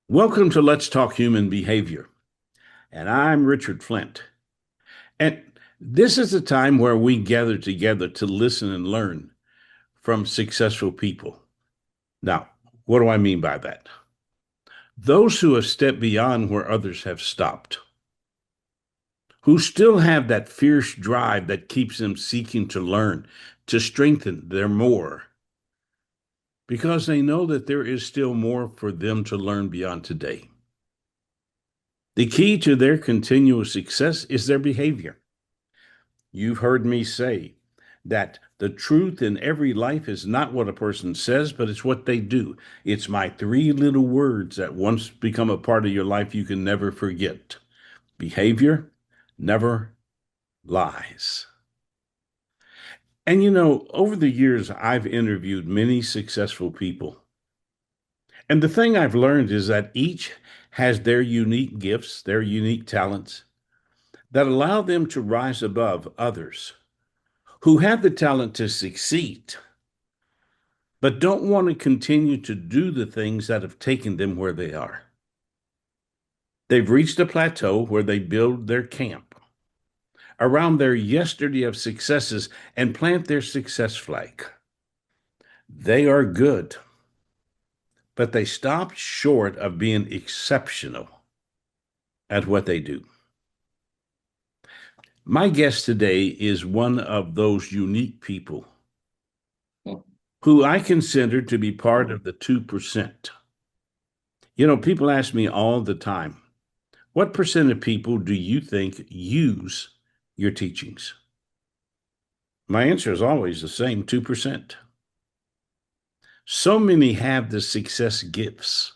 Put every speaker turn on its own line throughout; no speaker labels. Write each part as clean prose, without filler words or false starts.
Welcome to Let's Talk Human Behavior. And I'm Richard Flint. And this is a time where we gather together to listen and learn from successful people. Now, what do I mean by that? Those who have stepped beyond where others have stopped, who still have that fierce drive that keeps them seeking to learn, to strengthen their more, because they know that there is still more for them to learn beyond today. The key to their continuous success is their behavior. You've heard me say that the truth in every life is not what a person says, but it's what they do. It's my three little words that once become a part of your life you can never forget. Behavior never lies. And over the years, I've interviewed many successful people. And the thing I've learned is that each has their unique gifts, their unique talents that allow them to rise above others who have the talent to succeed, but don't want to continue to do the things that have taken them where they are. They've reached a plateau where they build their camp around their yesterday of successes and plant their success flag. They are good, but they stop short of being exceptional at what they do. My guest today is one of those unique people who I consider to be part of the 2%. People ask me all the time, what percent of people do you think use your teachings? My answer is always the same, 2%. So many have the success gifts,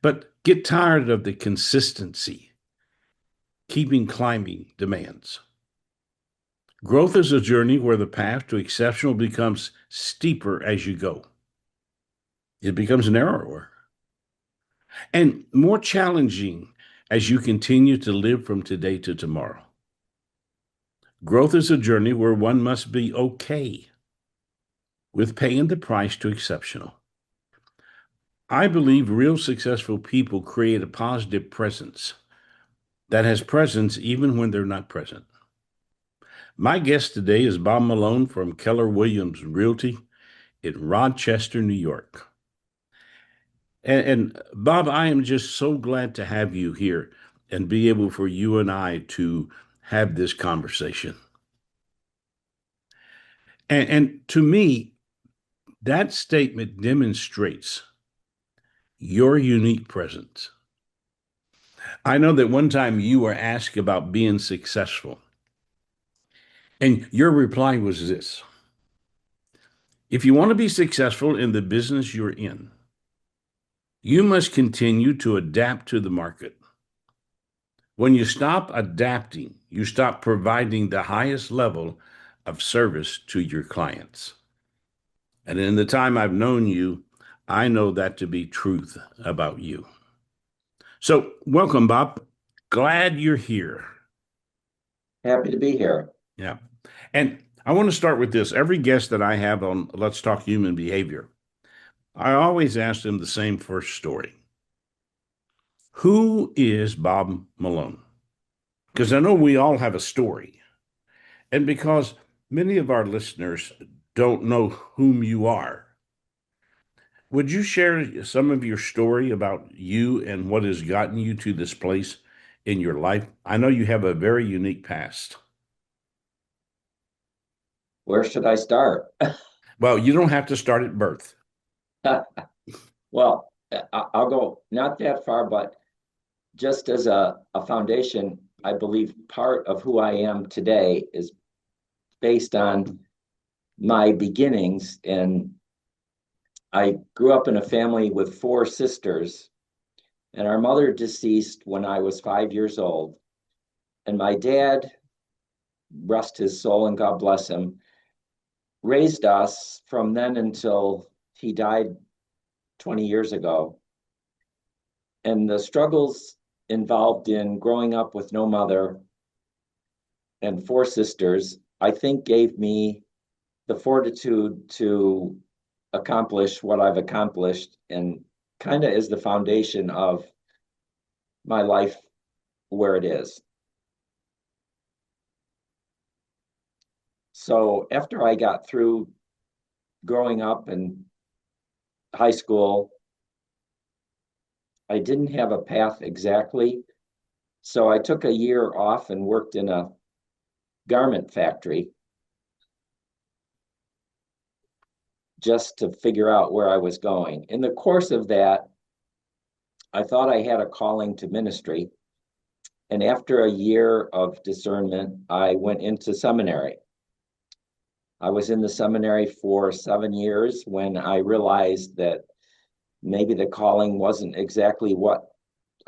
but get tired of the consistency, keeping climbing demands. Growth is a journey where the path to exceptional becomes steeper as you go. It becomes narrower and more challenging as you continue to live from today to tomorrow. Growth is a journey where one must be okay with paying the price to exceptional. I believe real successful people create a positive presence that has presence even when they're not present. My guest today is Bob Malone from Keller Williams Realty in Rochester, New York. And Bob, I am just so glad to have you here and be able for you and I to have this conversation. And to me, that statement demonstrates your unique presence. I know that one time you were asked about being successful, and your reply was this: if you want to be successful in the business you're in, you must continue to adapt to the market. When you stop adapting, you stop providing the highest level of service to your clients. And in the time I've known you, I know that to be truth about you. So, welcome, Bob. Glad you're here.
Happy to be here.
Yeah. And I want to start with this. Every guest that I have on Let's Talk Human Behavior, I always ask them the same first story. Who is Bob Malone? Because I know we all have a story. And because many of our listeners don't know whom you are, would you share some of your story about you and what has gotten you to this place in your life? I know you have a very unique past.
Where should I start?
Well, you don't have to start at birth.
Well, I'll go not that far, but just as a foundation, I believe part of who I am today is based on my beginnings. And I grew up in a family with four sisters, and our mother deceased when I was 5 years old. And my dad, rest his soul and God bless him, raised us from then until he died 20 years ago. And the struggles involved in growing up with no mother and four sisters, I think gave me the fortitude to accomplish what I've accomplished and kind of is the foundation of my life where it is. So after I got through growing up in high school, I didn't have a path exactly. So I took a year off and worked in a garment factory just to figure out where I was going. In the course of that, I thought I had a calling to ministry. And after a year of discernment, I went into seminary. I was in the seminary for 7 years when I realized that maybe the calling wasn't exactly what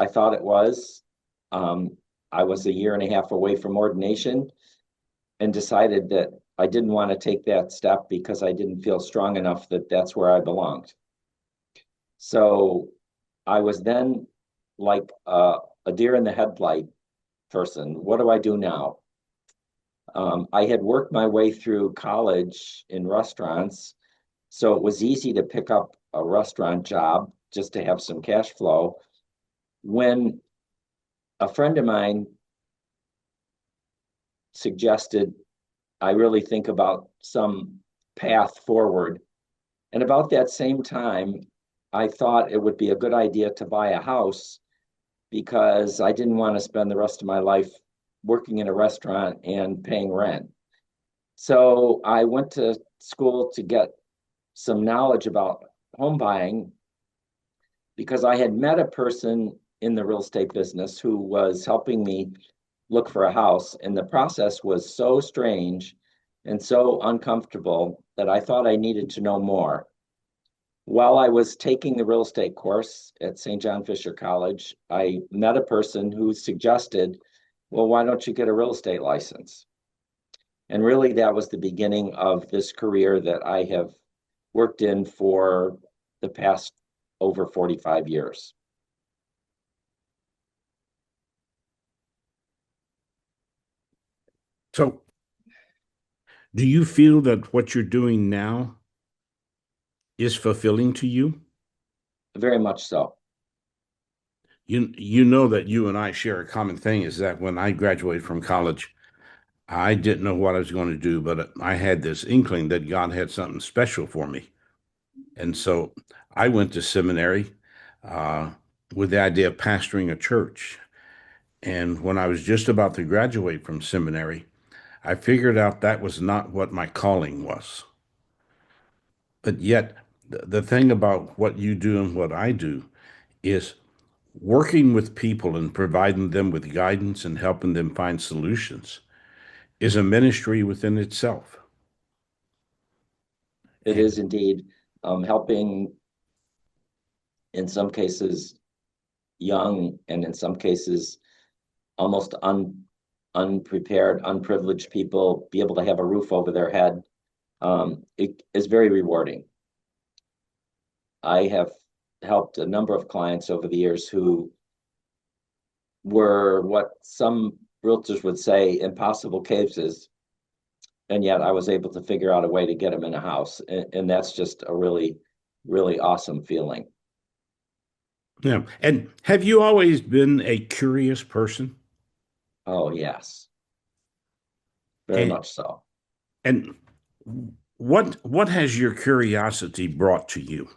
I thought it was. Um, I was a year and a half away from ordination and decided that I didn't want to take that step because I didn't feel strong enough that that's where I belonged. So I was then like a deer in the headlight person. What do I do now? I had worked my way through college in restaurants, so it was easy to pick up a restaurant job just to have some cash flow. When a friend of mine suggested I really think about some path forward, and about that same time, I thought it would be a good idea to buy a house because I didn't want to spend the rest of my life working in a restaurant and paying rent. So I went to school to get some knowledge about home buying because I had met a person in the real estate business who was helping me look for a house. And the process was so strange and so uncomfortable that I thought I needed to know more. While I was taking the real estate course at St. John Fisher College, I met a person who suggested, well, why don't you get a real estate license? And really, that was the beginning of this career that I have worked in for the past over 45 years.
So, do you feel that what you're doing now is fulfilling to you?
Very much so.
You know that you and I share a common thing is that when I graduated from college, I didn't know what I was going to do, but I had this inkling that God had something special for me. And so I went to seminary uh, with the idea of pastoring a church. And when I was just about to graduate from seminary, I figured out that was not what my calling was. But yet, the thing about what you do and what I do is working with people and providing them with guidance and helping them find solutions is a ministry within itself.
It is indeed helping, in some cases, young, and in some cases, almost unprepared, unprivileged people be able to have a roof over their head. It is very rewarding. I have helped a number of clients over the years who were what some realtors would say impossible cases, and yet I was able to figure out a way to get them in a house, and that's just a really, really awesome feeling.
Yeah. And have you always been a curious person?
Oh yes, very
And
much so.
and what has your curiosity brought to you?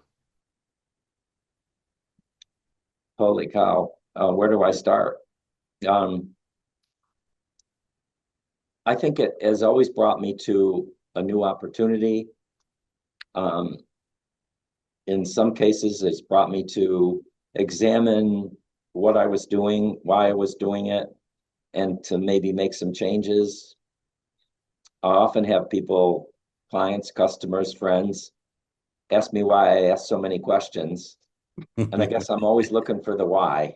Holy cow! Where do I start? Um, I think it has always brought me to a new opportunity. Um, in some cases, it's brought me to examine what I was doing, why I was doing it, and to maybe make some changes. I often have people, clients, customers, friends, ask me why I ask so many questions. And I guess I'm always looking for the why.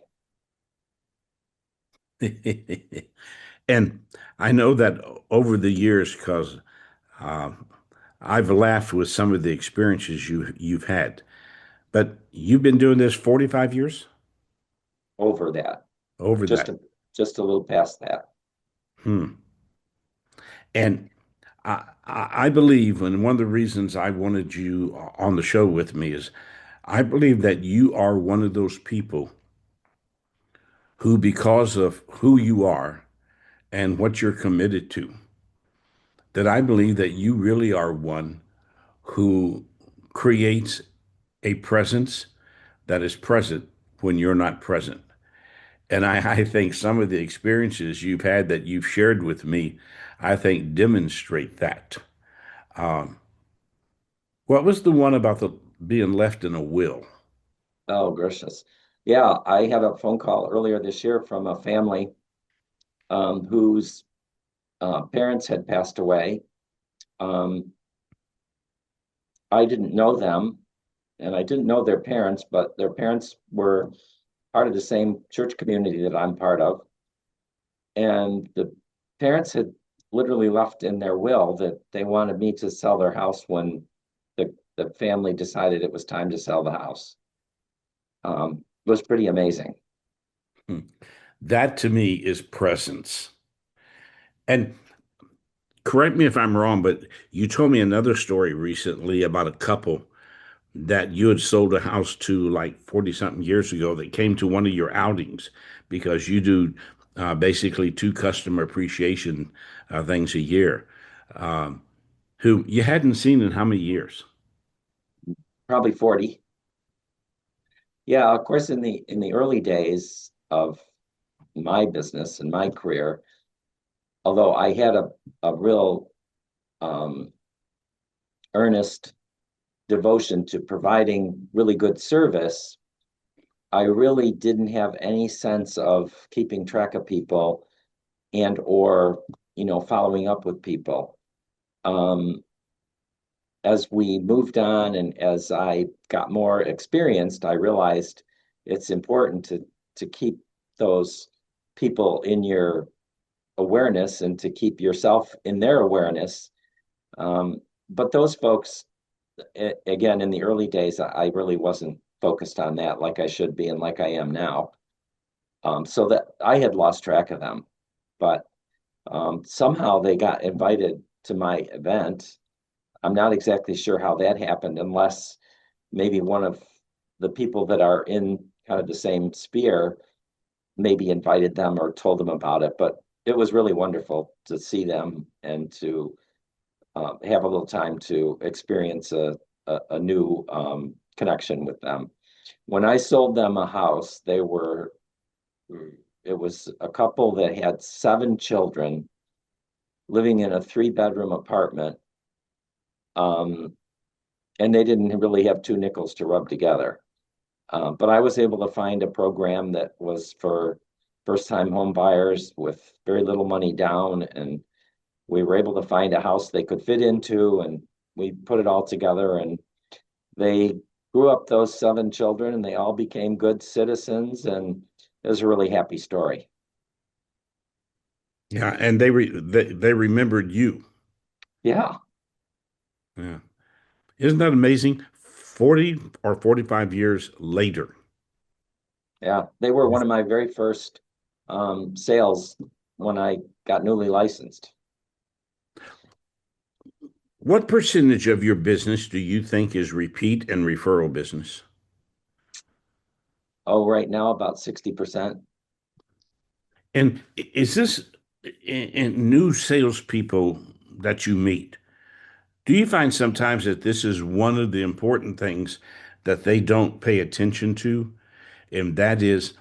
And I know that over the years, because uh, I've laughed with some of the experiences you've had. But you've been doing this 45 years?
Over that,
Over
just
that.
a, just a little past that.
Hmm. And I believe, and one of the reasons I wanted you on the show with me is I believe that you are one of those people who, because of who you are and what you're committed to, that I believe that you really are one who creates a presence that is present when you're not present. And I think some of the experiences you've had that you've shared with me, I think demonstrate that. Um, what was the one about the being left in a will?
Oh, gracious. Yeah, I had a phone call earlier this year from a family whose parents had passed away. Um, I didn't know them, and I didn't know their parents, but their parents were part of the same church community that I'm part of. And the parents had literally left in their will that they wanted me to sell their house when the family decided it was time to sell the house. It was pretty amazing.
Hmm. That to me is presence. And correct me if I'm wrong, but you told me another story recently about a couple that you had sold a house to like 40 something years ago that came to one of your outings because you do basically two customer appreciation things a year, um, who you hadn't seen in how many years?
Probably 40. Yeah, of course, in the early days of my business and my career, although I had a real um, earnest devotion to providing really good service, I really didn't have any sense of keeping track of people and or following up with people. Um, as we moved on and as I got more experienced, I realized it's important to keep those people in your awareness and to keep yourself in their awareness. Um, but those folks, again, in the early days, I really wasn't focused on that like I should be and like I am now. So that I had lost track of them, but somehow they got invited to my event. I'm not exactly sure how that happened, unless maybe one of the people that are in kind of the same sphere maybe invited them or told them about it. But it was really wonderful to see them and to have a little time to experience a new connection with them. When I sold them a house, it was a couple that had 7 children living in a 3 bedroom apartment. Um, and they didn't really have 2 nickels to rub together. But I was able to find a program that was for first time home buyers with very little money down. And we were able to find a house they could fit into. And we put it all together. And they grew up those 7 children and they all became good citizens. And it was a really happy story.
Yeah, and they remembered you.
Yeah.
Yeah. Isn't that amazing? 40 or 45 years later.
Yeah. They were one of my very first sales when I got newly licensed.
What percentage of your business do you think is repeat and referral business?
Oh, right now about 60%.
And is this in new salespeople that you meet? Do you find sometimes that this is one of the important things that they don't pay attention to? And that is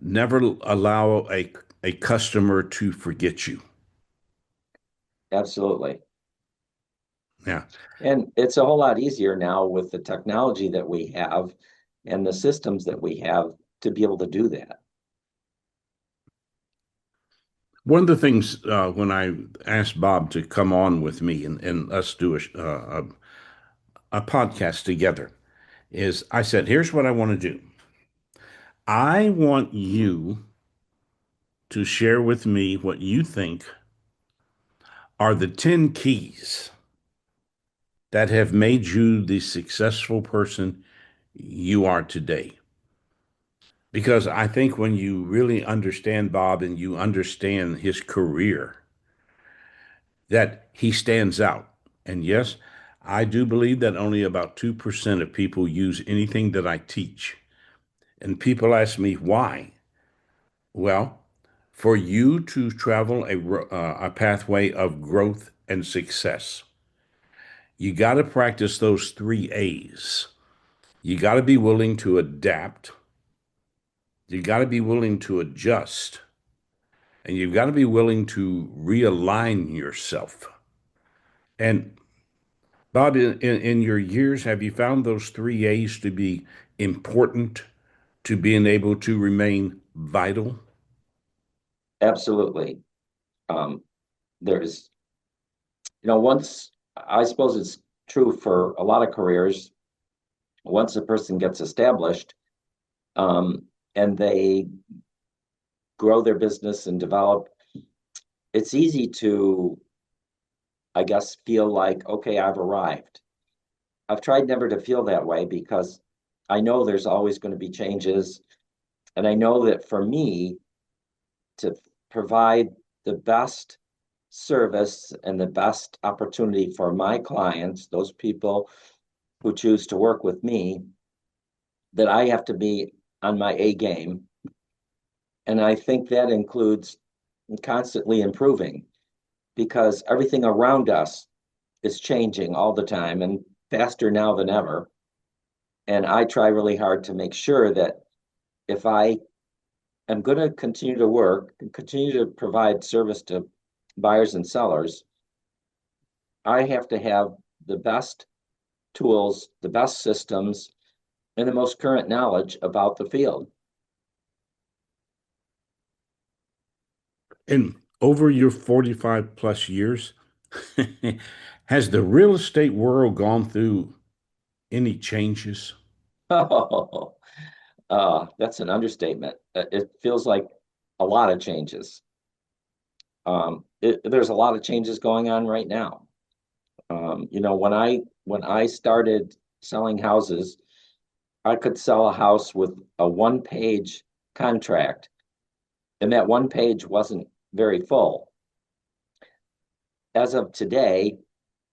never allow a customer to forget you.
Absolutely.
Yeah.
And it's a whole lot easier now with the technology that we have and the systems that we have to be able to do that.
One of the things when I asked Bob to come on with me and us do a podcast together is I said, here's what I want to do. I want you to share with me what you think are the 10 keys that have made you the successful person you are today. Because I think when you really understand Bob and you understand his career, that he stands out. And yes, I do believe that only about 2% of people use anything that I teach. And people ask me why. Well, for you to travel a pathway of growth and success, you got to practice those three A's. You got to be willing to adapt. You got to be willing to adjust. And you've got to be willing to realign yourself. And Bob, in your years, have you found those three A's to be important to being able to remain vital?
Absolutely. Um, there's, once I suppose it's true for a lot of careers, once a person gets established, um, and they grow their business and develop, it's easy to, I guess, feel like, okay, I've arrived. I've tried never to feel that way because I know there's always going to be changes. And I know that for me to provide the best service and the best opportunity for my clients, those people who choose to work with me, that I have to be on my A game. And I think that includes constantly improving because everything around us is changing all the time and faster now than ever. And I try really hard to make sure that if I am going to continue to work and continue to provide service to buyers and sellers, I have to have the best tools, the best systems, and the most current knowledge about the field.
And over your 45 plus years, has the real estate world gone through any changes?
Oh, that's an understatement. It feels like a lot of changes. There's a lot of changes going on right now. When I started selling houses, I could sell a house with a one-page contract, and that one page wasn't very full. As of today,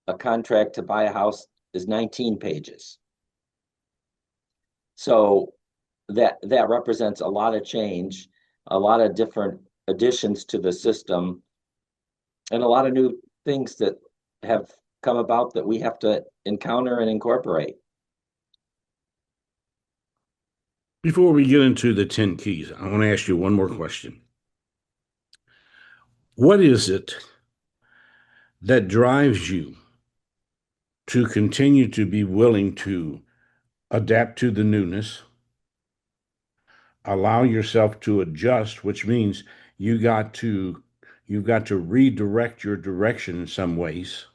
a contract to buy a house is 19 pages. So that represents a lot of change, a lot of different additions to the system, and a lot of new things that have come about that we have to encounter and incorporate.
Before we get into the 10 keys, I want to ask you one more question. What is it that drives you to continue to be willing to adapt to the newness, allow yourself to adjust, which means you got to you've got to redirect your direction in some ways,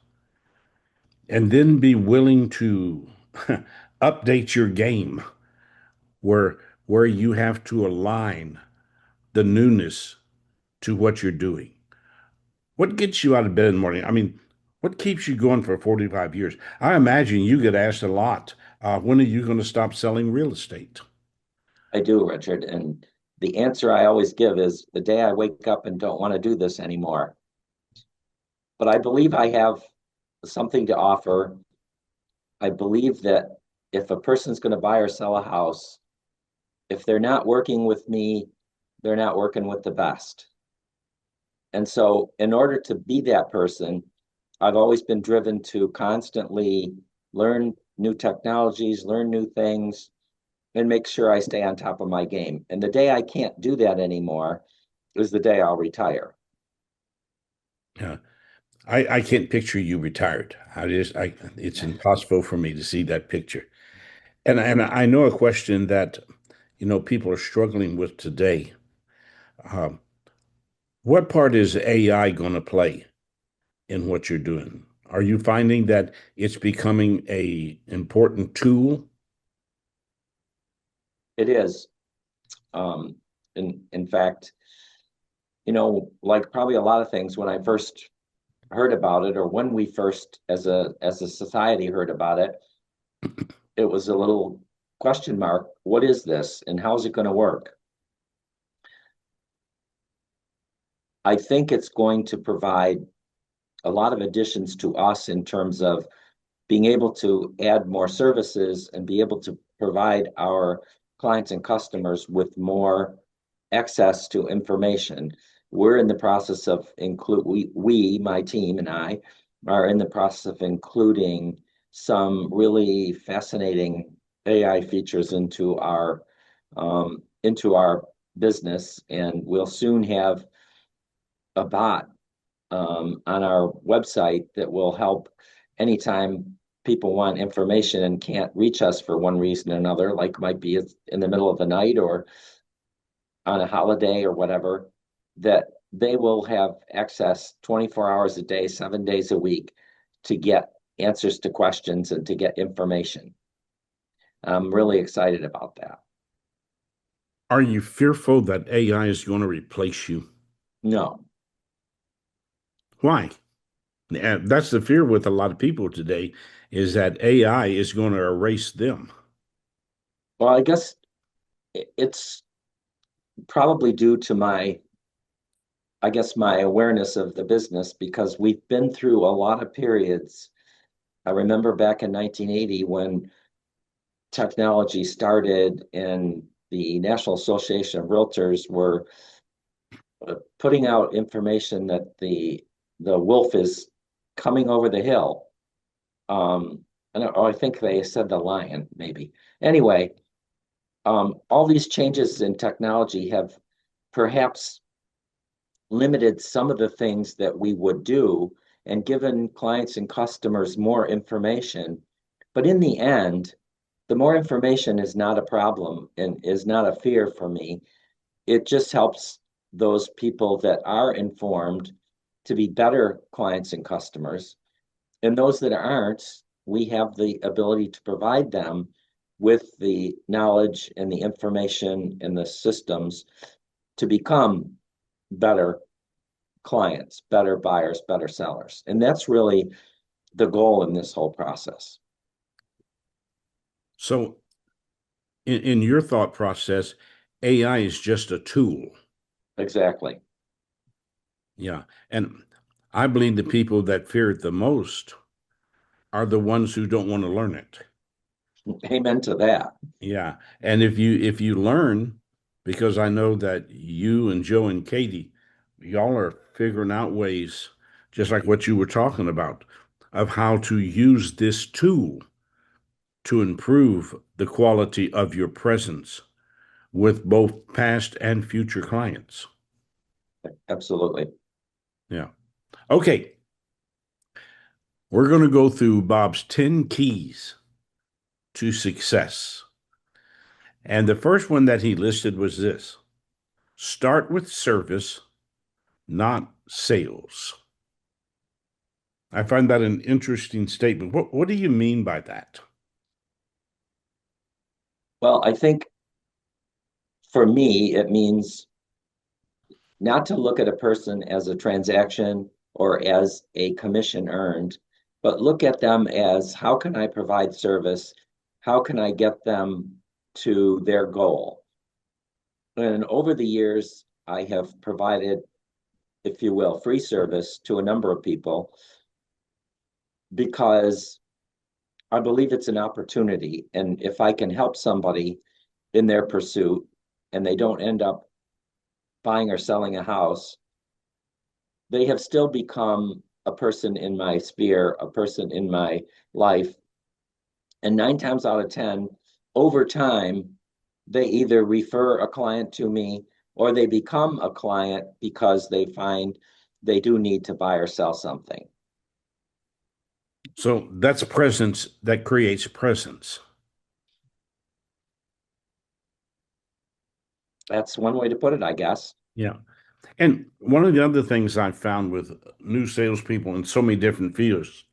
and then be willing to update your game where where you have to align the newness to what you're doing. What gets you out of bed in the morning? I mean, what keeps you going for 45 years? I imagine you get asked a lot, when are you going to stop selling real estate?
I do, Richard. And the answer I always give is the day I wake up and don't want to do this anymore. But I believe I have something to offer. I believe that if a person's going to buy or sell a house, if they're not working with me, they're not working with the best. And so, in order to be that person, I've always been driven to constantly learn new technologies, learn new things, and make sure I stay on top of my game. And the day I can't do that anymore is the day I'll retire.
Yeah. I can't picture you retired. It's impossible for me to see that picture. And I know a question that, people are struggling with today. Um, what part is AI going to play in what you're doing? Are you finding that it's becoming a important tool?
It is. In fact, like probably a lot of things, when I first heard about it, or when we first, as a society, heard about it, it was a little question mark. What is this, and how's it going to work? I think it's going to provide a lot of additions to us in terms of being able to add more services and be able to provide our clients and customers with more access to information. We're in the process of my team and I are in the process of including some really fascinating AI features into our business, and we'll soon have a bot on our website that will help anytime people want information and can't reach us for one reason or another, like might be in the middle of the night or on a holiday or whatever, that they will have access 24 hours a day, 7 days a week to get answers to questions and to get information. I'm really excited about that.
Are you fearful that AI is going to replace you?
No.
Why? That's the fear with a lot of people today is that AI is going to erase them.
Well, I guess it's probably due to my awareness of the business, because we've been through a lot of periods. I remember back in 1980 when technology started and the National Association of Realtors were putting out information that the wolf is coming over the hill. I think they said the lion, maybe. Anyway, all these changes in technology have perhaps limited some of the things that we would do and given clients and customers more information. But in the end, the more information is not a problem and is not a fear for me. It just helps those people that are informed to be better clients and customers. And those that aren't, we have the ability to provide them with the knowledge and the information and the systems to become better clients, better buyers, better sellers. And that's really the goal in this whole process.
So, in your thought process, AI is just a tool.
Exactly.
Yeah. And I believe the people that fear it the most are the ones who don't want to learn it.
Amen to that.
Yeah. And if you learn, because I know that you and Joe and Katie, y'all are figuring out ways, just like what you were talking about, of how to use this tool to improve the quality of your presence with both past and future clients.
Absolutely.
Yeah. Okay. We're going to go through Bob's 10 keys to success. And the first one that he listed was this: start with service, not sales. I find that an interesting statement. What do you mean by that?
Well, I think for me, it means not to look at a person as a transaction or as a commission earned, but look at them as how can I provide service? How can I get them to their goal? And over the years, I have provided, if you will, free service to a number of people because I believe it's an opportunity. And if I can help somebody in their pursuit and they don't end up buying or selling a house, they have still become a person in my sphere, a person in my life. And 9 times out of 10, over time, they either refer a client to me or they become a client because they find they do need to buy or sell something.
So that's presence that creates presence.
That's one way to put it, I guess.
Yeah. And one of the other things I've found with new salespeople in so many different fields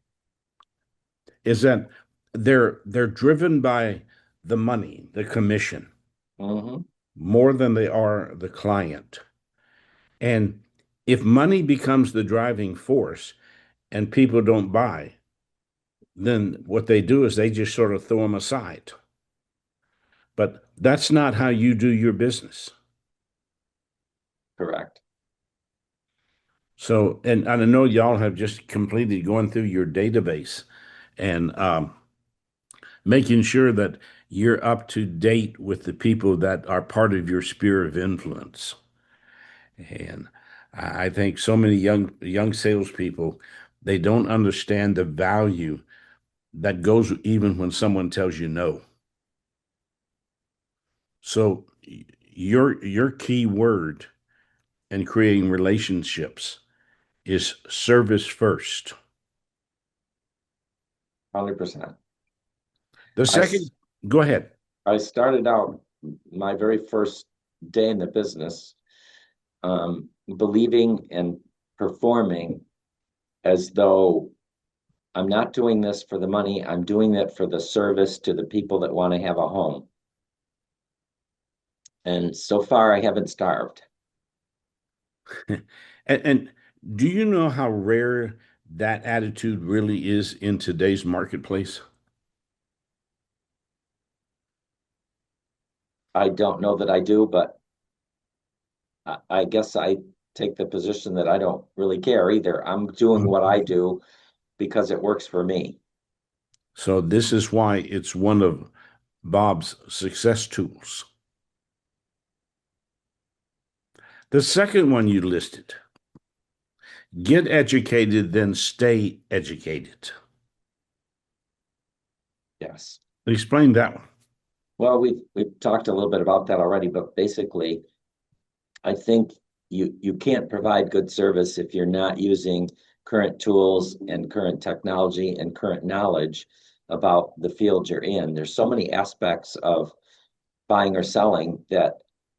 is that they're driven by the money, the commission,
Mm-hmm.
more than they are the client. And if money becomes the driving force and people don't buy, then what they do is they just sort of throw them aside. But that's not how you do your business.
Correct.
So, and I know y'all have just completed going through your database. and making sure that you're up to date with the people that are part of your sphere of influence. And I think so many young salespeople, they don't understand the value that goes even when someone tells you no. So your key word in creating relationships is service first.
100%.
The
I,
second, go ahead.
I started out my very first day in the business believing and performing as though I'm not doing this for the money. I'm doing it for the service to the people that want to have a home. And so far, I haven't starved.
And do you know how rare that attitude really is in today's marketplace?
I don't know that I do, but I guess I take the position that I don't really care either. I'm doing what I do because it works for me.
So this is why it's one of Bob's success tools. The second one you listed, get educated, then stay educated.
Yes.
Explain that one.
Well, we've talked a little bit about that already, but basically, I think you can't provide good service if you're not using current tools and current technology and current knowledge about the field you're in. There's so many aspects of buying or selling that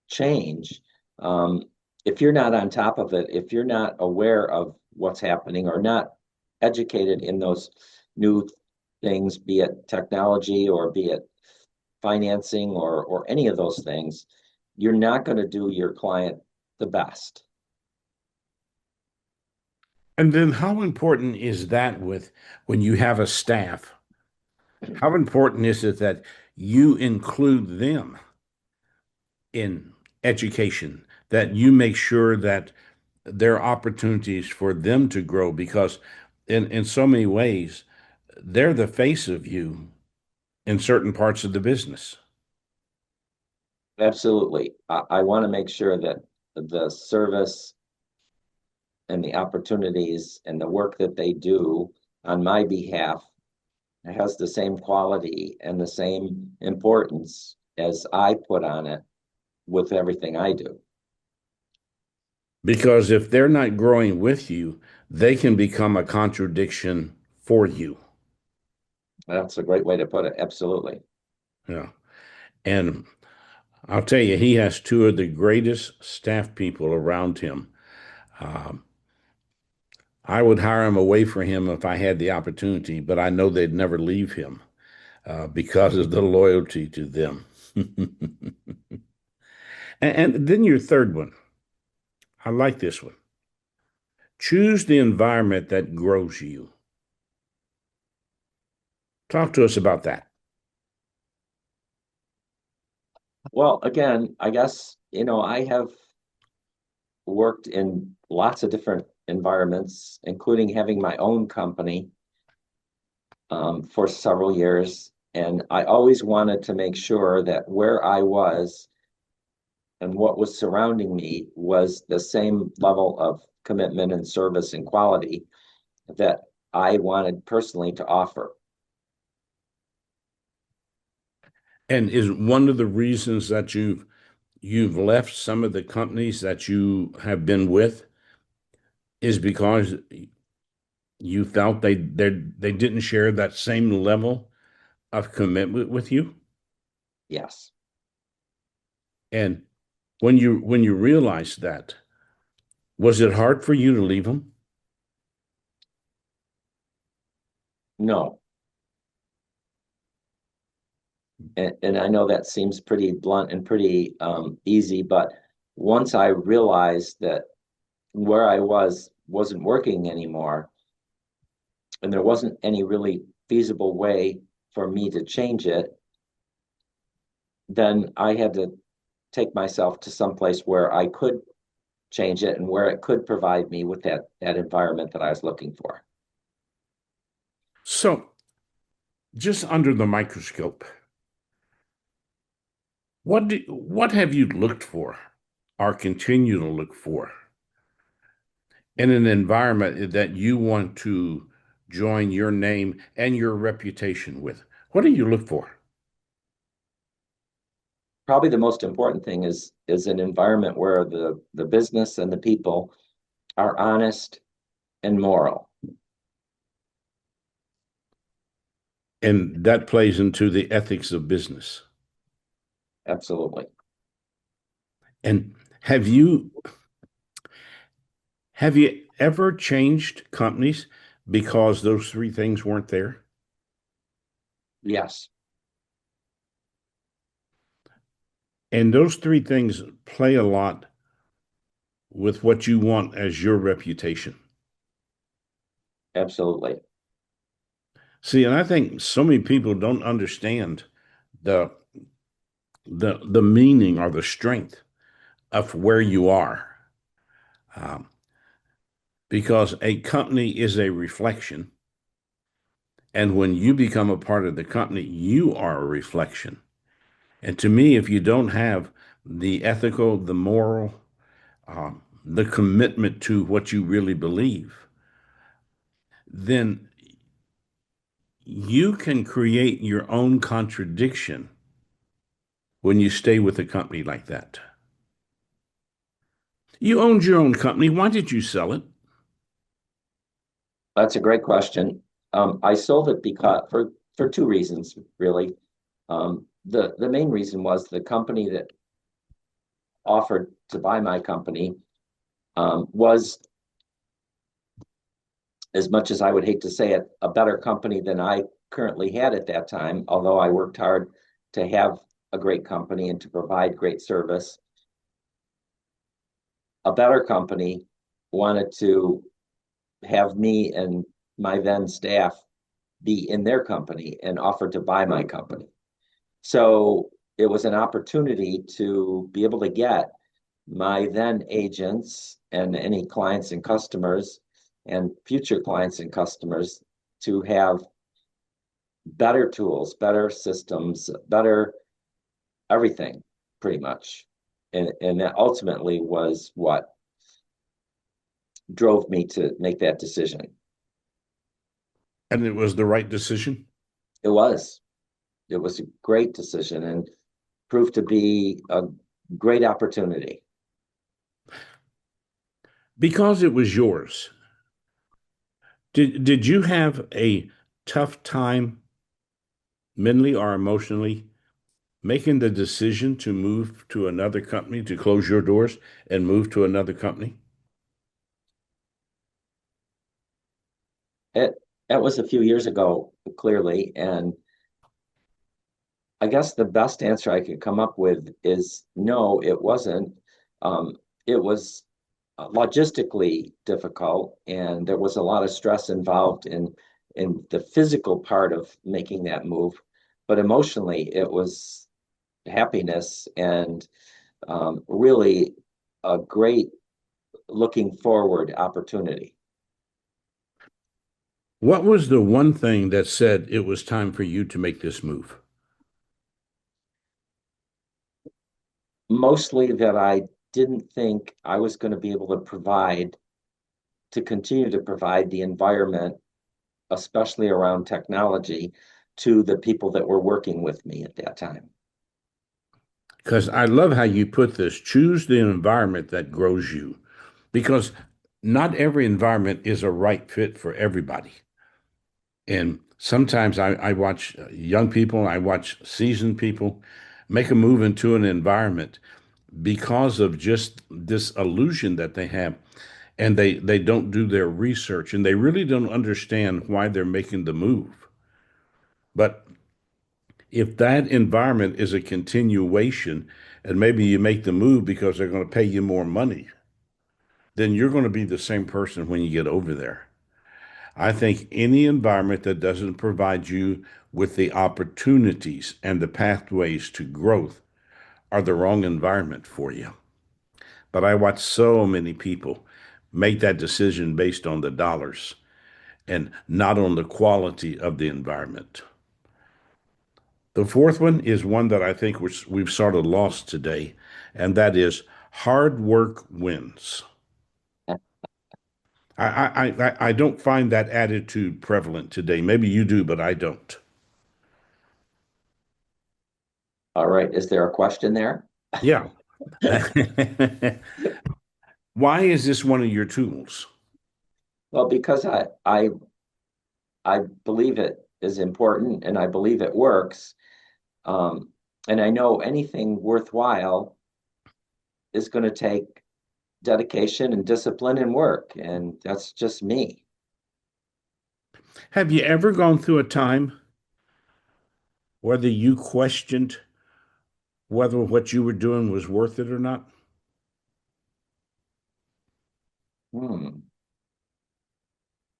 change. Um, if you're not on top of it, if you're not aware of what's happening or not educated in those new things, be it technology or be it financing or any of those things, you're not going to do your client the best.
And then how important is that with when you have a staff? How important is it that you include them in education, that you make sure that there are opportunities for them to grow? Because in so many ways, they're the face of you in certain parts of the business.
Absolutely. I want to make sure that the service and the opportunities and the work that they do on my behalf has the same quality and the same importance as I put on it with everything I do.
Because if they're not growing with you, they can become a contradiction for you.
That's a great way to put it. Absolutely.
Yeah. And I'll tell you, he has two of the greatest staff people around him. Um, I would hire him away for him if I had the opportunity, but I know they'd never leave him because of the loyalty to them. And then your third one. I like this one. Choose the environment that grows you. Talk to us about that.
Well, again, I guess, I have worked in lots of different environments, including having my own company for several years. And I always wanted to make sure that where I was and what was surrounding me was the same level of commitment and service and quality that I wanted personally to offer.
And is one of the reasons that you've left some of the companies that you have been with is because you felt they didn't share that same level of commitment with you?
Yes.
And when you realized that, was it hard for you to leave them?
No. And I know that seems pretty blunt and pretty easy, but once I realized that where I wasn't working anymore, and there wasn't any really feasible way for me to change it, then I had to take myself to some place where I could change it and where it could provide me with that environment that I was looking for.
So just under the microscope, what have you looked for or continue to look for in an environment that you want to join your name and your reputation with? What do you look for?
Probably the most important thing is an environment where the business and the people are honest and moral.
And that plays into the ethics of business.
Absolutely.
And have you have you ever changed companies because those three things weren't there?
Yes,
And those three things play a lot with what you want as your reputation.
absolutely.
See, and I think so many people don't understand the the meaning or the strength of where you are, um, because a company is a reflection, and when you become a part of the company, you are a reflection. And to me, if you don't have the ethical, the moral, the commitment to what you really believe, then you can create your own contradiction when you stay with a company like that. You owned your own company. Why did you sell it?
That's a great question. I sold it because for two reasons, really. The main reason was the company that offered to buy my company was, as much as I would hate to say it, a better company than I currently had at that time. Although I worked hard to have a great company and to provide great service, a better company wanted to have me and my then staff be in their company and offered to buy my company. So it was an opportunity to be able to get my then agents and any clients and customers and future clients and customers to have better tools, better systems, better everything, pretty much. And that ultimately was what drove me to make that decision.
And it was the right decision.
It was. It was a great decision and proved to be a great opportunity.
Because it was yours. Did you have a tough time mentally or emotionally making the decision to move to another company, to close your doors and move to another company?
It That was a few years ago, clearly, and I guess the best answer I could come up with is no, it wasn't. It was logistically difficult, and there was a lot of stress involved in the physical part of making that move. But emotionally, it was happiness and really a great looking forward opportunity.
What was the one thing that said it was time for you to make this move?
Mostly that I didn't think I was going to be able to continue to provide the environment, especially around technology, to the people that were working with me at that time.
Because I love how you put this, choose the environment that grows you, because not every environment is a right fit for everybody. And sometimes I watch young people, I watch seasoned people make a move into an environment because of just this illusion that they have. And they don't do their research and they really don't understand why they're making the move. But if that environment is a continuation and maybe you make the move because they're going to pay you more money, then you're going to be the same person when you get over there. I think any environment that doesn't provide you with the opportunities and the pathways to growth are the wrong environment for you. But I watch so many people make that decision based on the dollars and not on the quality of the environment. The fourth one is one that I think we've sort of lost today, and that is hard work wins. I don't find that attitude prevalent today. Maybe you do, but I don't.
All right. Is there a question there?
Yeah. Why is this one of your tools?
Well, because I believe it is important and I believe it works. Um, and I know anything worthwhile is going to take dedication and discipline and work. And that's just me.
Have you ever gone through a time whether you questioned whether what you were doing was worth it or not?
Hmm.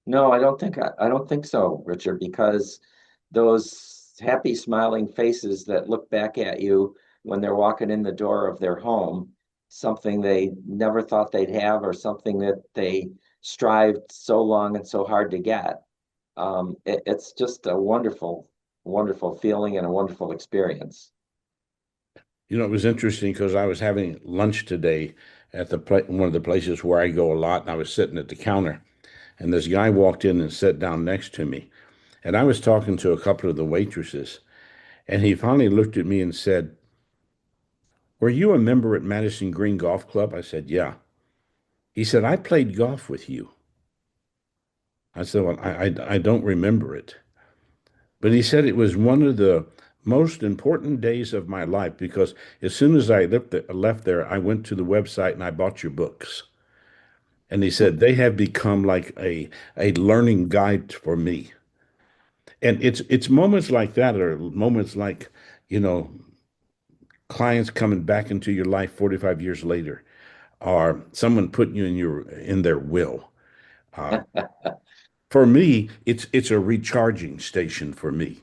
No, I don't think so, Richard, because those happy smiling faces that look back at you when they're walking in the door of their home, something they never thought they'd have or something that they strived so long and so hard to get. It's just a wonderful, wonderful feeling and a wonderful experience.
You know, it was interesting because I was having lunch today at one of the places where I go a lot, and I was sitting at the counter, and this guy walked in and sat down next to me, and I was talking to a couple of the waitresses, and he finally looked at me and said, "Were you a member at Madison Green Golf Club?" I said, "Yeah." He said, "I played golf with you." I said, "Well, I don't remember it." But he said it was one of the most important days of my life because as soon as I left there, I went to the website and I bought your books. And he said they have become like a learning guide for me. And it's moments like that, or moments like, you know, clients coming back into your life 45 years later, or someone putting you in their will. Uh, for me, it's a recharging station for me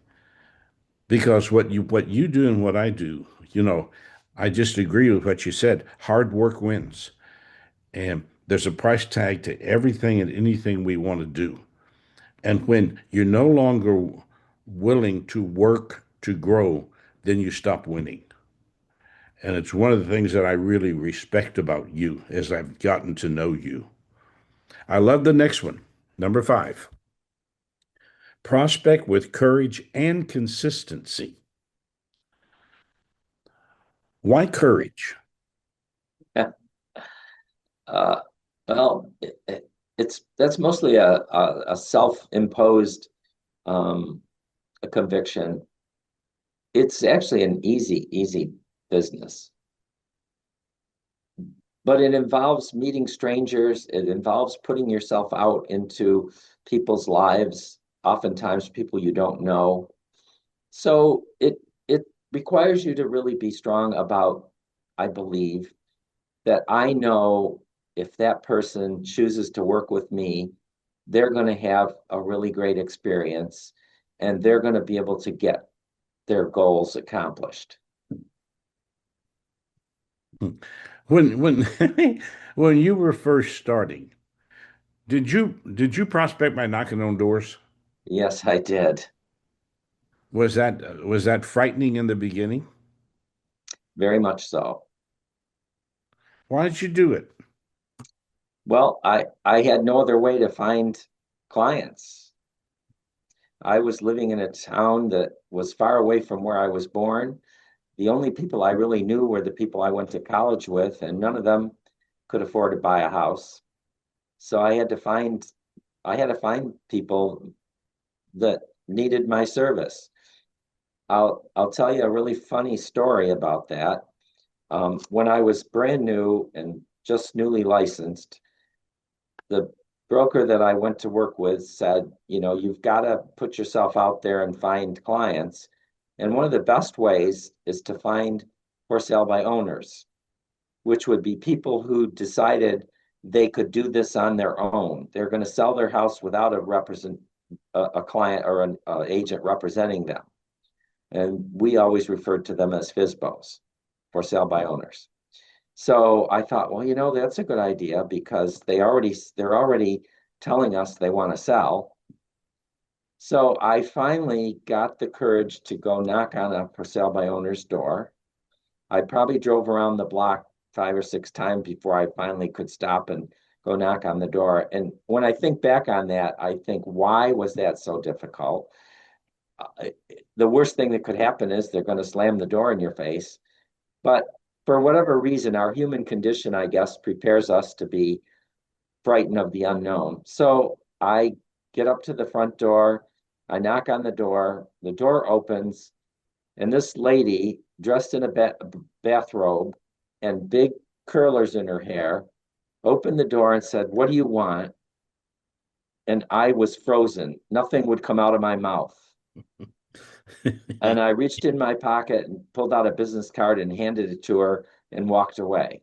because what you do and what I do, you know, I just agree with what you said. Hard work wins, and there's a price tag to everything and anything we want to do. And when you're no longer willing to work to grow, then you stop winning. And it's one of the things that I really respect about you as I've gotten to know you. I love the next one. Number five, prospect with courage and consistency. Why courage?
Uh, well, it's that's mostly a self-imposed um, a conviction. It's actually an easy business, but it involves meeting strangers. It involves putting yourself out into people's lives, oftentimes people you don't know. So it requires you to really be strong about, I believe, that I know if that person chooses to work with me, they're going to have a really great experience and they're going to be able to get their goals accomplished.
When when you were first starting, did you prospect by knocking on doors?
Yes, I did.
Was that frightening in the beginning?
Very much so.
Why did you do it?
Well, I had no other way to find clients. I was living in a town that was far away from where I was born. The only people I really knew were the people I went to college with, and none of them could afford to buy a house. So I had to find people that needed my service. I'll tell you a really funny story about that. When I was brand new and just newly licensed, the broker that I went to work with said, you know, you've got to put yourself out there and find clients. And one of the best ways is to find for sale by owners, which would be people who decided they could do this on their own. They're going to sell their house without a client or an agent representing them. And we always referred to them as FISBOs, for sale by owners. So I thought, well, you know, that's a good idea because they're already telling us they want to sell. So I finally got the courage to go knock on a for sale by owner's door. I probably drove around the block 5 or 6 times before I finally could stop and go knock on the door. And when I think back on that, I think, why was that so difficult? Uh, the worst thing that could happen is they're going to slam the door in your face. But for whatever reason, our human condition, I guess, prepares us to be frightened of the unknown. So I get up to the front door, I knock on the door opens, and this lady dressed in a bathrobe and big curlers in her hair opened the door and said, "What do you want?" And I was frozen. Nothing would come out of my mouth. And I reached in my pocket and pulled out a business card and handed it to her and walked away.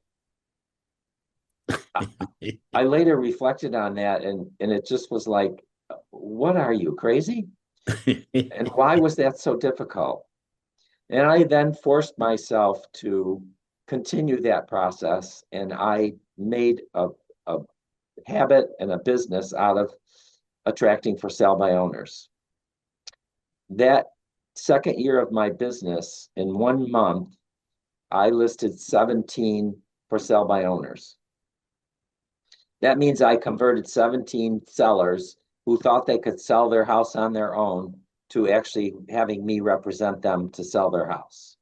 I later reflected on that, and it just was like, what are you, crazy? And why was that so difficult? And I then forced myself to continue that process, and I made a habit and a business out of attracting for sale by owners. That second year of my business, in 1 month, I listed 17 for sale by owners. That means I converted 17 sellers who thought they could sell their house on their own to actually having me represent them to sell their house.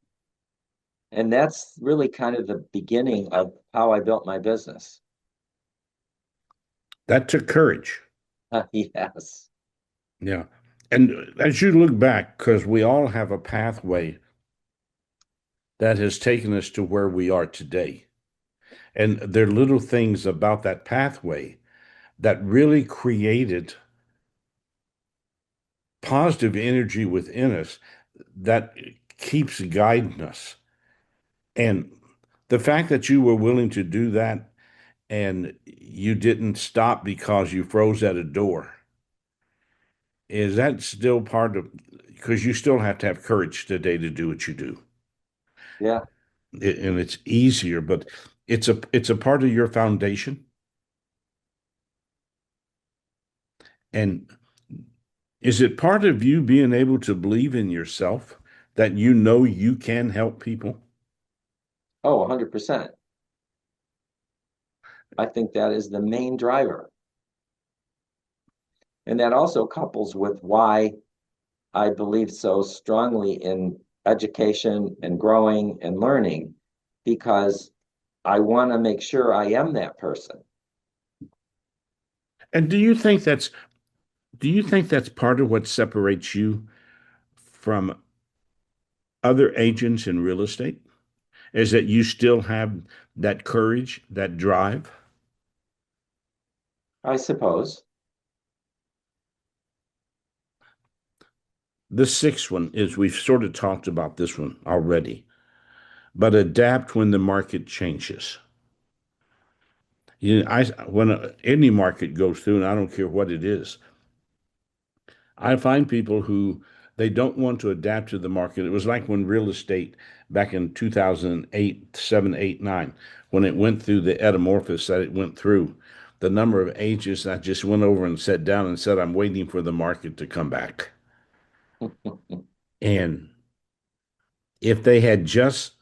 And that's really kind of the beginning of how I built my business.
That took courage.
Yes.
Yeah. And as you look back, because we all have a pathway that has taken us to where we are today. And there are little things about that pathway that really created positive energy within us that keeps guiding us. And the fact that you were willing to do that and you didn't stop because you froze at a door, is that still part of, because you still have to have courage today to do what you do.
Yeah.
And it's easier, but it's a part of your foundation. And is it part of you being able to believe in yourself that you know you can help people?
Oh, 100%. I think that is the main driver. And that also couples with why I believe so strongly in education and growing and learning, because I want to make sure I am that person.
And do you think that's part of what separates you from other agents in real estate? Is that you still have that courage, that drive?
I suppose.
The sixth one is we've sort of talked about this one already, but adapt when the market changes. When any market goes through, and I don't care what it is, I find people who they don't want to adapt to the market. It was like when real estate back in 2008, 7, 8, 9, when it went through the metamorphosis that it went through. The number of agents that just went over and sat down and said, I'm waiting for the market to come back. And if they had just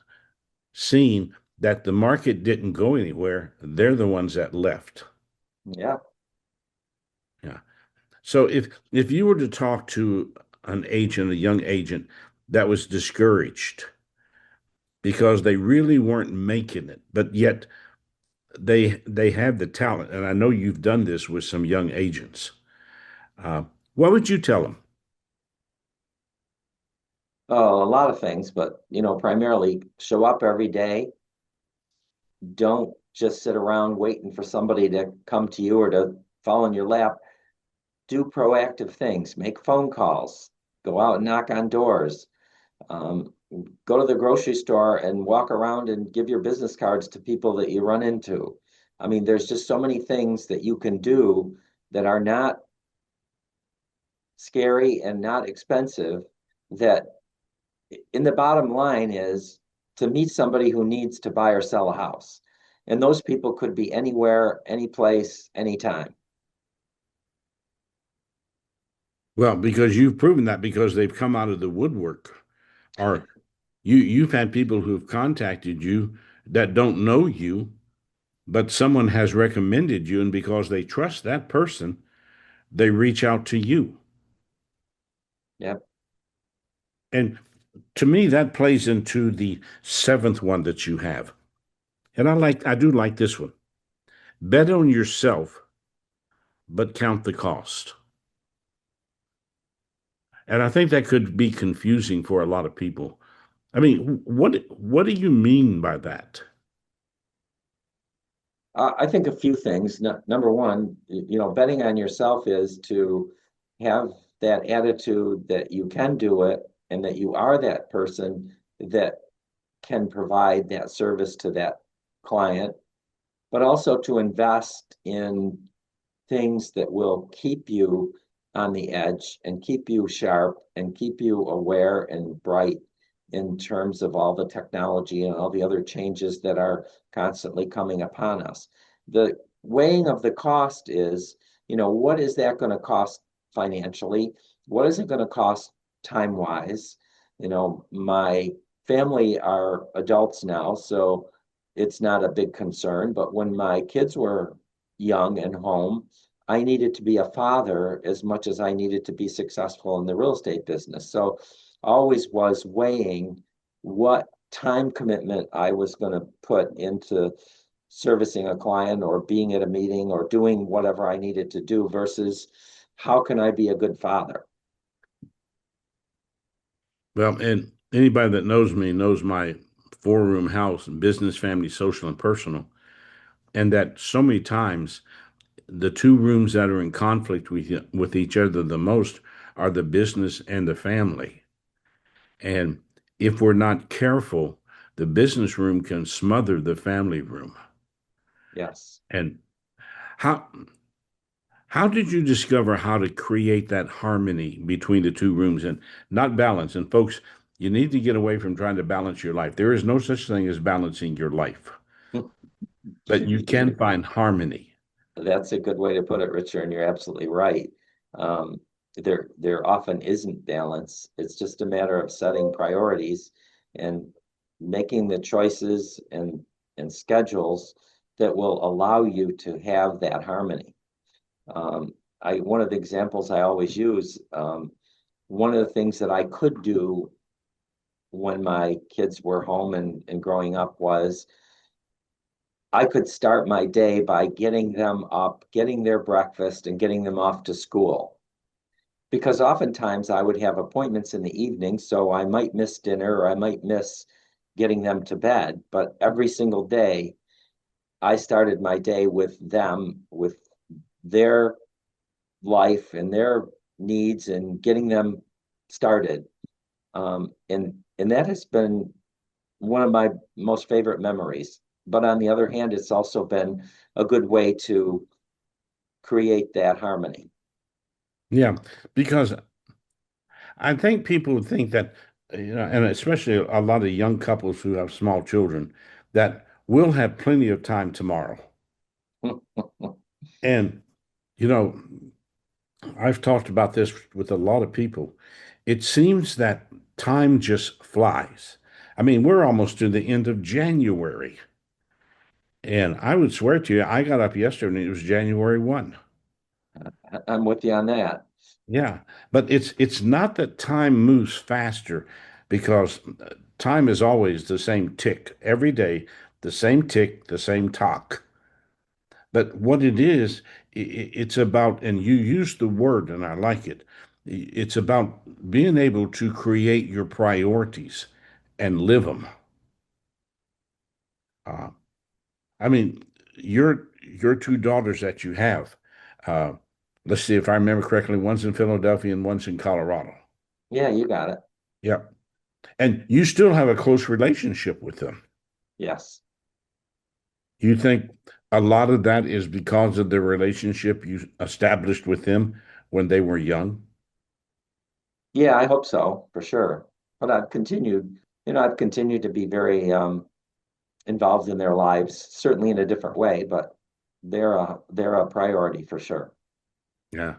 seen that the market didn't go anywhere, they're the ones that left.
Yeah.
Yeah. So if you were to talk to an agent, a young agent that was discouraged because they really weren't making it, but yet they have the talent, and I know you've done this with some young agents. Uh, what would you tell them?
Oh, a lot of things, but primarily show up every day. Don't just sit around waiting for somebody to come to you or to fall in your lap. Do proactive things, make phone calls, go out and knock on doors, um, go to the grocery store and walk around and give your business cards to people that you run into. I mean, there's just so many things that you can do that are not scary and not expensive, that in the bottom line is to meet somebody who needs to buy or sell a house. And those people could be anywhere, any place, anytime.
Well, because you've proven that because they've come out of the woodwork, or you've had people who've contacted you that don't know you, but someone has recommended you, and because they trust that person, they reach out to you.
Yep.
And to me, that plays into the seventh one that you have. And I do like this one. Bet on yourself, but count the cost. And I think that could be confusing for a lot of people. I mean, what do you mean by that?
I think a few things. Number one, betting on yourself is to have that attitude that you can do it and that you are that person that can provide that service to that client, but also to invest in things that will keep you on the edge and keep you sharp and keep you aware and bright in terms of all the technology and all the other changes that are constantly coming upon us. The weighing of the cost is, what is that going to cost financially? What is it going to cost time wise? My family are adults now, so it's not a big concern. But when my kids were young and home, I needed to be a father as much as I needed to be successful in the real estate business. So always was weighing what time commitment I was going to put into servicing a client or being at a meeting or doing whatever I needed to do versus how can I be a good father?
Well, and anybody that knows me knows my four-room house, business, family, social, and personal. And that so many times the two rooms that are in conflict with each other the most are the business and the family. And if we're not careful, the business room can smother the family room.
Yes.
And how how did you discover how to create that harmony between the two rooms and not balance? And folks, you need to get away from trying to balance your life. There is no such thing as balancing your life, but you can find harmony.
That's a good way to put it, Richard, and you're absolutely right. Um, there often isn't balance. It's just a matter of setting priorities and making the choices and schedules that will allow you to have that harmony. One of the examples I always use, one of the things that I could do when my kids were home and growing up was I could start my day by getting them up, getting their breakfast, and getting them off to school. Because oftentimes I would have appointments in the evening, so I might miss dinner or I might miss getting them to bed. But every single day, I started my day with them, with their life and their needs and getting them started. And that has been one of my most favorite memories. But on the other hand, it's also been a good way to create that harmony.
Yeah, because I think people would think that, and especially a lot of young couples who have small children, that we'll have plenty of time tomorrow. And, you know, I've talked about this with a lot of people. It seems that time just flies. I mean, we're almost to the end of January. And I would swear to you, I got up yesterday and it was January 1.
I'm with you on that.
Yeah, but it's not that time moves faster because time is always the same tick every day, the same tick, the same talk. But what it is, it's about, and you use the word, and I like it. It's about being able to create your priorities and live them. Uh, I mean, your two daughters that you have. Uh, let's see if I remember correctly. One's in Philadelphia and one's in Colorado.
Yeah, you got it.
Yep. And you still have a close relationship with them.
Yes.
You think a lot of that is because of the relationship you established with them when they were young?
Yeah, I hope so, for sure. But I've continued to be very involved in their lives, certainly in a different way, but they're a priority for sure.
Yeah.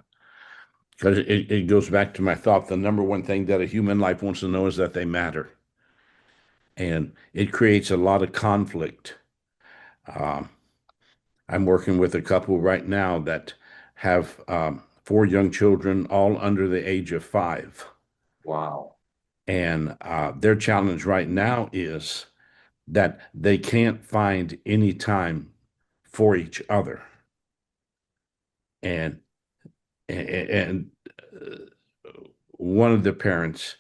because it goes back to my thought. The number one thing that a human life wants to know is that they matter. And it creates a lot of conflict. Um, I'm working with a couple right now that have four young children, all under the age of 5.
Wow.
And their challenge right now is that they can't find any time for each other. And and one of the parents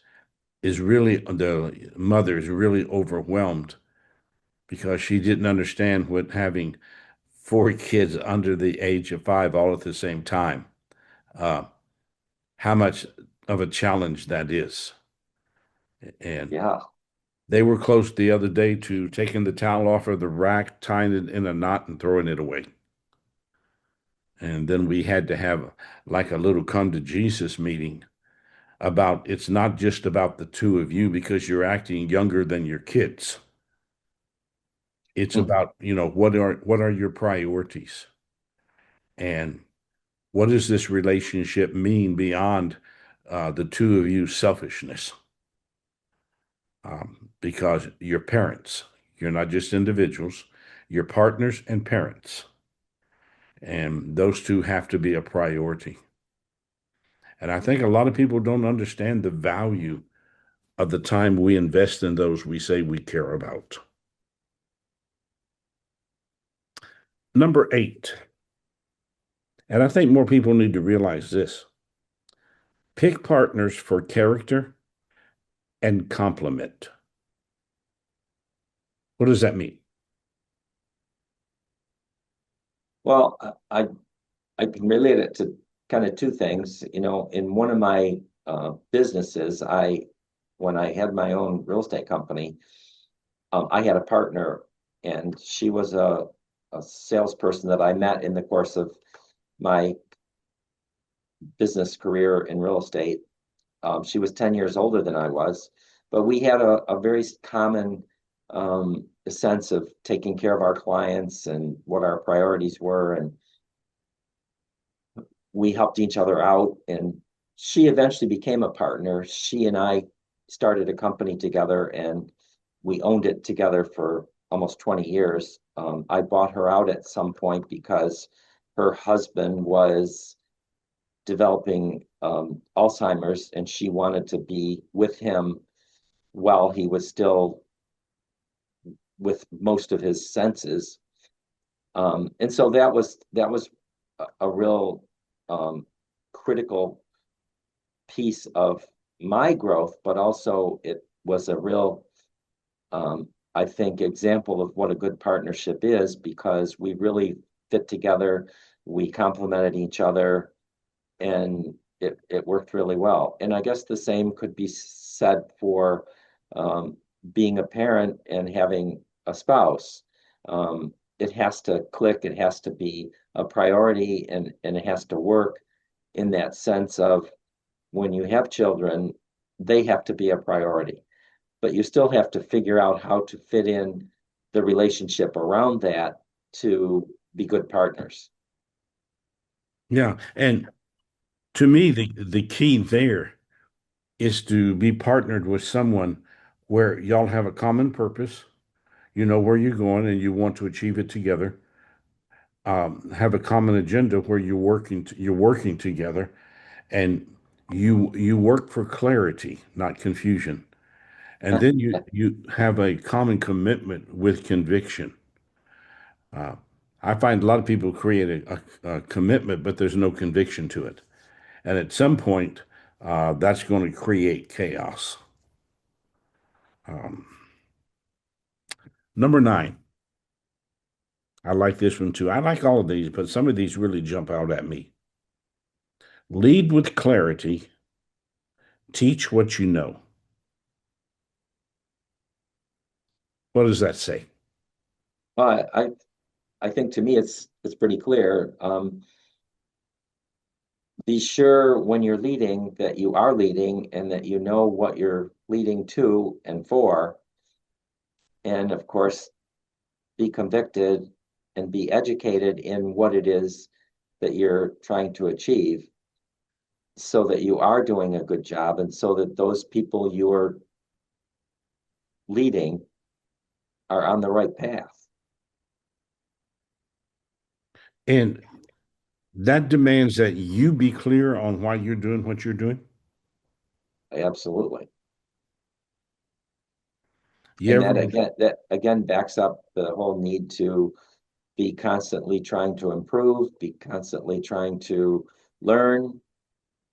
is really the mother is really overwhelmed because she didn't understand what having four kids under the age of 5 all at the same time, uh, how much of a challenge that is. And
Yeah.
they were close the other day to taking the towel off of the rack, tying it in a knot, and throwing it away. And then we had to have like a little come to Jesus meeting about it's not just about the two of you because you're acting younger than your kids. It's
Hmm.
about, what are your priorities? And what does this relationship mean beyond the two of you selfishness? Because you're parents, you're not just individuals, you're partners and parents. And those two have to be a priority. And I think a lot of people don't understand the value of the time we invest in those we say we care about. Number 8, and I think more people need to realize this: pick partners for character and complement. What does that mean?
Well, I can relate it to kind of two things. In one of my businesses, when I had my own real estate company, I had a partner, and she was a salesperson that I met in the course of my business career in real estate. She was 10 years older than I was, but we had a very common sense of taking care of our clients and what our priorities were. And we helped each other out. And she eventually became a partner. She and I started a company together, and we owned it together for almost 20 years. I bought her out at some point because her husband was developing Alzheimer's, and she wanted to be with him while he was still with most of his senses. And so that was a real critical piece of my growth, but also it was a real, I think, example of what a good partnership is, because we really fit together, we complemented each other, and it worked really well. And I guess the same could be said for being a parent and having a spouse. It has to click, it has to be a priority, and it has to work in that sense of when you have children, they have to be a priority. But you still have to figure out how to fit in the relationship around that to be good partners.
Yeah. And to me, the key there is to be partnered with someone where y'all have a common purpose, you know where you're going and you want to achieve it together. Have a common agenda where you're working together, and you work for clarity, not confusion. And then you have a common commitment with conviction. Uh, I find a lot of people create a commitment, but there's no conviction to it. And at some point, that's going to create chaos. Um, Number 9, I like this one too. I like all of these, but some of these really jump out at me. Lead with clarity, teach what you know. What does that say?
I think to me it's pretty clear. Be sure when you're leading that you are leading and that you know what you're leading to and for. And of course, be convicted and be educated in what it is that you're trying to achieve. so that you are doing a good job and so that those people you're leading are on the right path.
And that demands that you be clear on why you're doing what you're doing.
Absolutely.
You
And
ever,
that again backs up the whole need to be constantly trying to improve, be constantly trying to learn.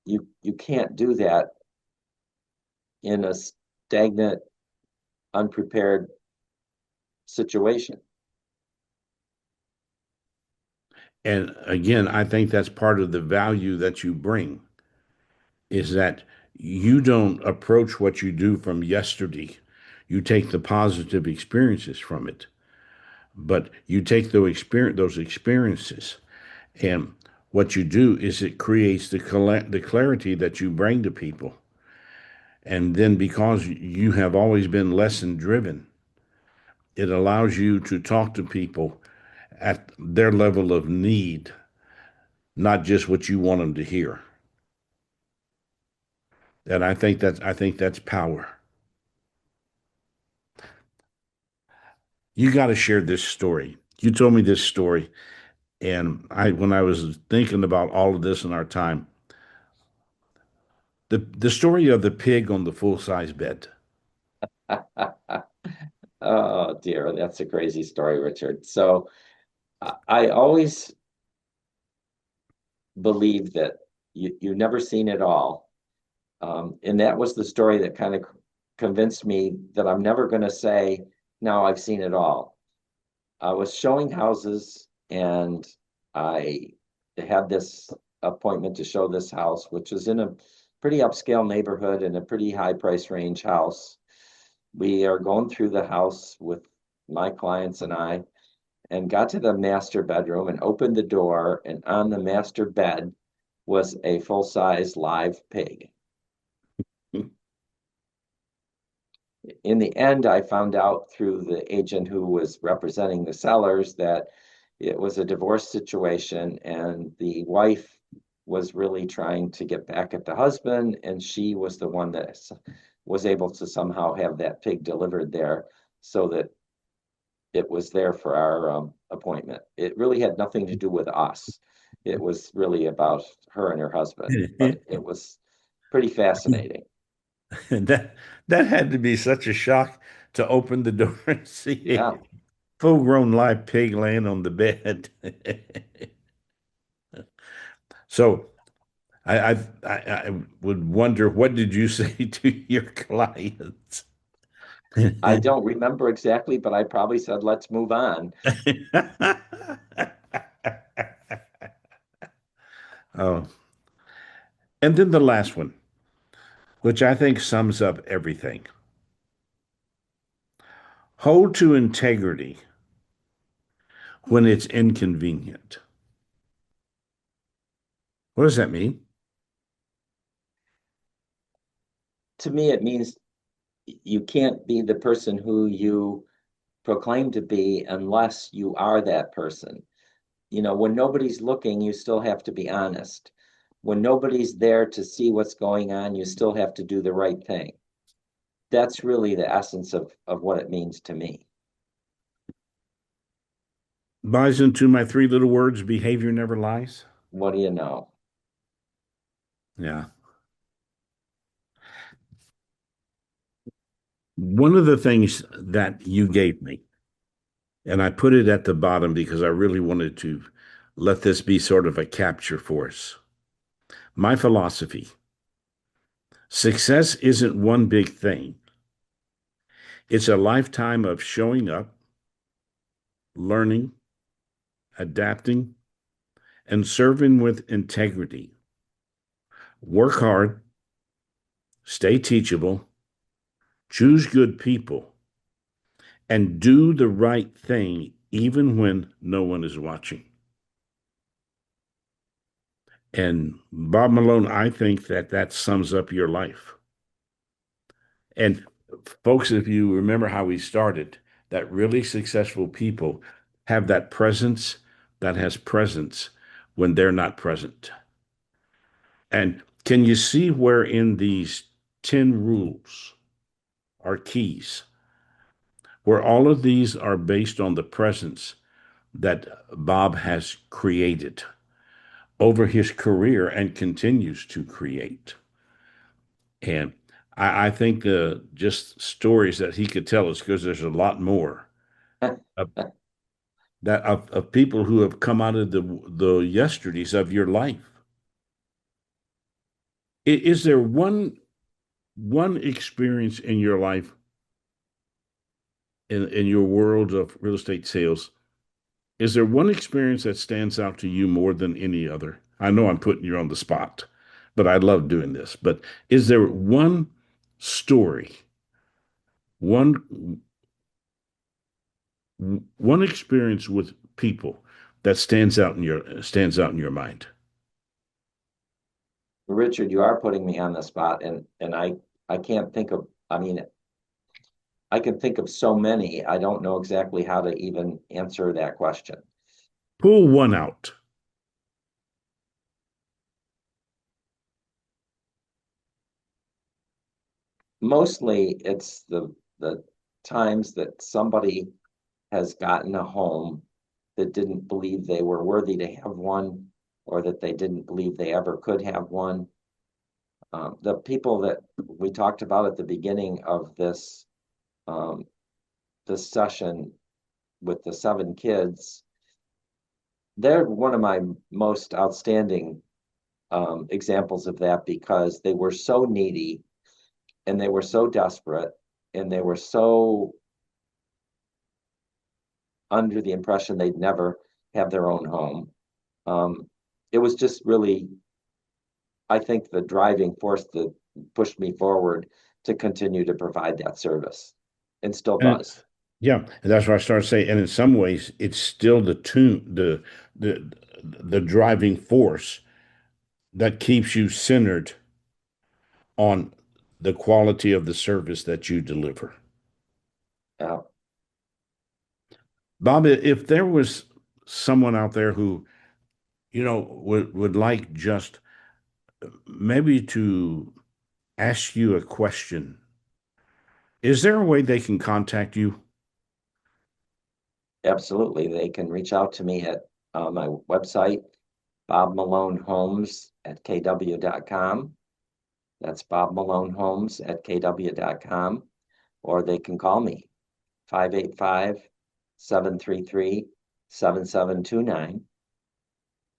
You can't do that in a stagnant, unprepared situation.
and again, I think that's part of the value that you bring is that you don't approach what you do from yesterday. You take the positive experiences from it, but you take those experiences, and what you do is it creates the clarity that you bring to people. And then because you have always been lesson driven, it allows you to talk to people at their level of need, not just what you want them to hear. And I think that's power. You got to share this story. You told me this story, and I when I was thinking about all of this in our time, the story of the pig on the full size bed.
Oh dear, that's a crazy story, Richard. So I always believe that you've never seen it all. And that was the story that kind of convinced me that I'm never going to say, now I've seen it all. I was showing houses and I had this appointment to show this house, which was in a pretty upscale neighborhood and a pretty high price range house. We are going through the house with my clients and I, and got to the master bedroom and opened the door. And on the master bed was a full size live pig. In the end, I found out through the agent who was representing the sellers that it was a divorce situation and the wife was really trying to get back at the husband, and she was the one that was able to somehow have that pig delivered there so that it was there for our appointment. It really had nothing to do with us. It was really about her and her husband, but it was pretty fascinating.
And that had to be such a shock to open the door and see
Yeah,
a full-grown live pig laying on the bed. So I would wonder, what did you say to your clients?
I don't remember exactly, but I probably said, let's move on.
Oh, and then the last one, which I think sums up everything. Hold to integrity when it's inconvenient. What does that mean?
To me, it means you can't be the person who you proclaim to be unless you are that person. When nobody's looking, you still have to be honest. When nobody's there to see what's going on, you still have to do the right thing. That's really the essence of what it means to me.
Buys into my three little words, behavior never lies.
What do you know?
Yeah. One of the things that you gave me, and I put it at the bottom because I really wanted to let this be sort of a capture for us. My philosophy: success isn't one big thing, it's a lifetime of showing up, learning, adapting, and serving with integrity. Work hard, stay teachable, choose good people, and do the right thing even when no one is watching. And Bob Malone, I think that sums up your life. And folks, if you remember how we started, that really successful people have that presence that has presence when they're not present. And Can you see where in these 10 rules are keys, where all of these are based on the presence that Bob has created over his career and continues to create? And I think just stories that he could tell us, because there's a lot more of, of people who have come out of the yesterdays of your life. Is there one experience in your life, in your world of real estate sales? Is there one experience that stands out to you more than any other? I know I'm putting you on the spot, but I love doing this. But is there one story, one one experience with people that stands out in your mind?
Richard, you are putting me on the spot, and I can't think of. I mean, I can think of so many. I don't know exactly how to even answer that question.
Pull one out.
Mostly, it's the times that somebody has gotten a home that didn't believe they were worthy to have one, or that they didn't believe they ever could have one. The people that we talked about at the beginning of um, this session with the 7 kids, they're one of my most outstanding examples of that, because they were so needy and they were so desperate and they were so under the impression they'd never have their own home. It was just really, I think, the driving force that pushed me forward to continue to provide that service, and still
And
does.
yeah, and that's what I started saying. And in some ways, it's still the the driving force that keeps you centered on the quality of the service that you deliver.
Uh,
Bob, if there was someone out there who, would like just maybe to ask you a question, is there a way they can contact you?
Absolutely. They can reach out to me at my website, Bob Malone Homes at kw.com. That's Bob Malone Homes at kw.com. Or they can call me, 585-733-7729,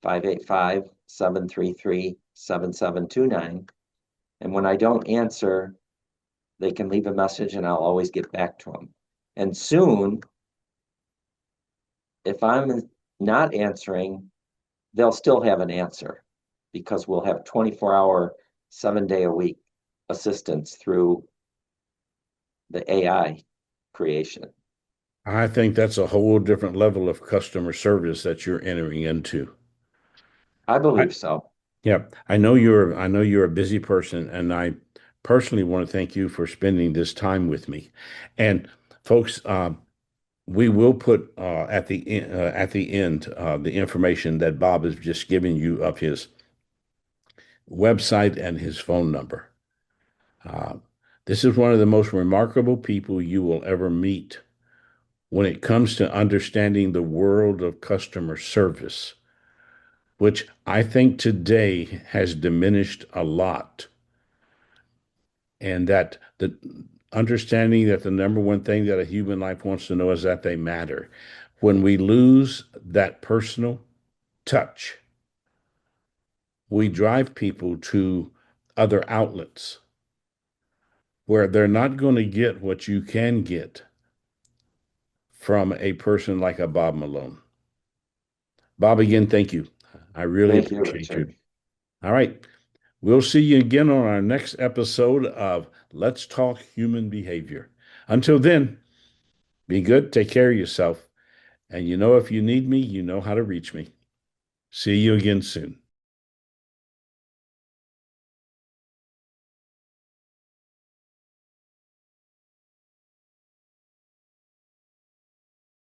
585-733-7729. And when I don't answer, they can leave a message and I'll always get back to them. And soon, if I'm not answering, they'll still have an answer, because we'll have 24-hour, 7-day-a-week assistance through the AI creation.
I think that's a whole different level of customer service that you're entering into.
I
I,
believe so.
yeah, I know you're a busy person, and I personally want to thank you for spending this time with me. And folks, we will put at the end the information that Bob has just given you of his website and his phone number. Uh, this is one of the most remarkable people you will ever meet when it comes to understanding the world of customer service, which I think today has diminished a lot. And that the understanding that the number one thing that a human life wants to know is that they matter. When we lose that personal touch, we drive people to other outlets where they're not going to get what you can get from a person like a Bob Malone. Bob, again, thank you. I really
Thank you,
appreciate you.
Richard.
All right. We'll see you again on our next episode of Let's Talk Human Behavior. Until then, be good, take care of yourself, and if you need me, you know how to reach me. See you again soon.